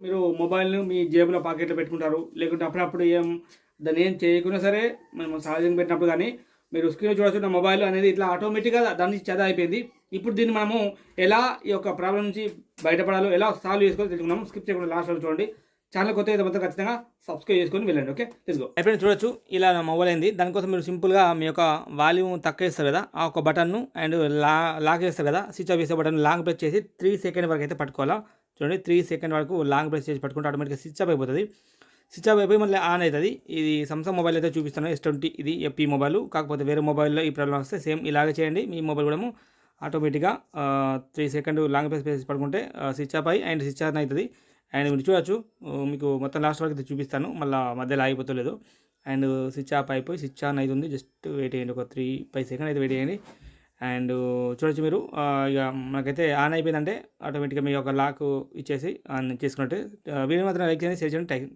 మీరు మొబైల్‌ను మీ జేబులో పాకెట్‌లో పెట్టుకుంటారు. లేకుంటే అప్పుడప్పుడు దాన్ని ఏం చేయకున్నా సరే మనం ఛార్జింగ్ పెట్టినప్పుడు గానీ, మీరు స్క్రీన్‌లో చూడాల్సిన మొబైల్ అనేది ఇట్లా ఆటోమేటిక్‌గా దాని నుంచి చెద అయిపోయింది. ఇప్పుడు దీన్ని మనము ఎలా ఈ యొక్క ప్రాబ్లమ్ నుంచి బయటపడాలో, ఎలా సాల్వ్ చేసుకోవాలో తెలుసుకుందాం. స్కిప్ చేయకుండా లాస్ట్ వరకు చూడండి. ఛానల్ కొత్తగా అయితే మాత్రం ఖచ్చితంగా సబ్స్క్రైబ్ చేసుకొని వెళ్ళండి. Okay, let's go. అయిపోయింది చూడొచ్చు. ఇలా నా మొబైల్ అయింది. దానికోసం మీరు సింపుల్‌గా మీ యొక్క వాల్యూమ్ తక్కువేస్తారు కదా! ఆ ఒక బటన్‌ను అండ్ లాక్ చేస్తారు కదా! స్విచ్ ఆఫ్ చేసే బటన్ లాంగ్ ప్రెస్ చేసి 3 సెకండ్ వరకు అయితే పట్టుకోవాలా. చూడండి 3 సెకండ్ వరకు లాంగ్ ప్రెస్ చేసి పట్టుకుంటే ఆటోమేటిక్‌గా స్విచ్ ఆఫ్ అయిపోతది. స్విచ్ ఆఫ్ అయిపోయి మళ్ళీ ఆన్ అయితది. ఇది సామ్‌సంగ్ మొబైల్ అయితే చూపిస్తాను. S20 ఇది ఎఫ్‌ఈ మొబైల్. కాకపోతే వేరే మొబైల్‌లో ఈ ప్రాబ్లమ్ వస్తే సేమ్ ఇలాగే చేయండి. మీ మొబైల్ కూడాము ఆటోమేటిక్‌గా 3 సెకండ్ లాంగ్ ప్రెస్ చేసి పడుకుంటే స్విచ్ ఆఫ్ అయ్యి అండ్ స్విచ్ ఆన్ అయితది. అండ్ మీరు చూడొచ్చు. మీకు మొత్తం లాస్ట్ వరకు అయితే చూపిస్తాను. మళ్ళా మధ్యలో ఆగిపోతలేదు. అండ్ స్విచ్ ఆఫ్ అయిపోయి స్విచ్ ఆన్ అయితుంది. జస్ట్ వెయిట్ చేయండి. ఒక 3, 5 సెకండ్ అయితే వెయిట్ చేయండి. అండ్ చూడొచ్చు మీరు ఇక మనకైతే ఆన్ అయిపోయిందంటే ఆటోమేటిక్‌గా మీ యొక్క లాక్ ఇచ్చేసి ఆన్ చేసుకున్నట్టే. వీడియో మాత్రం లైక్ చేయండి, షేర్ చేయండి.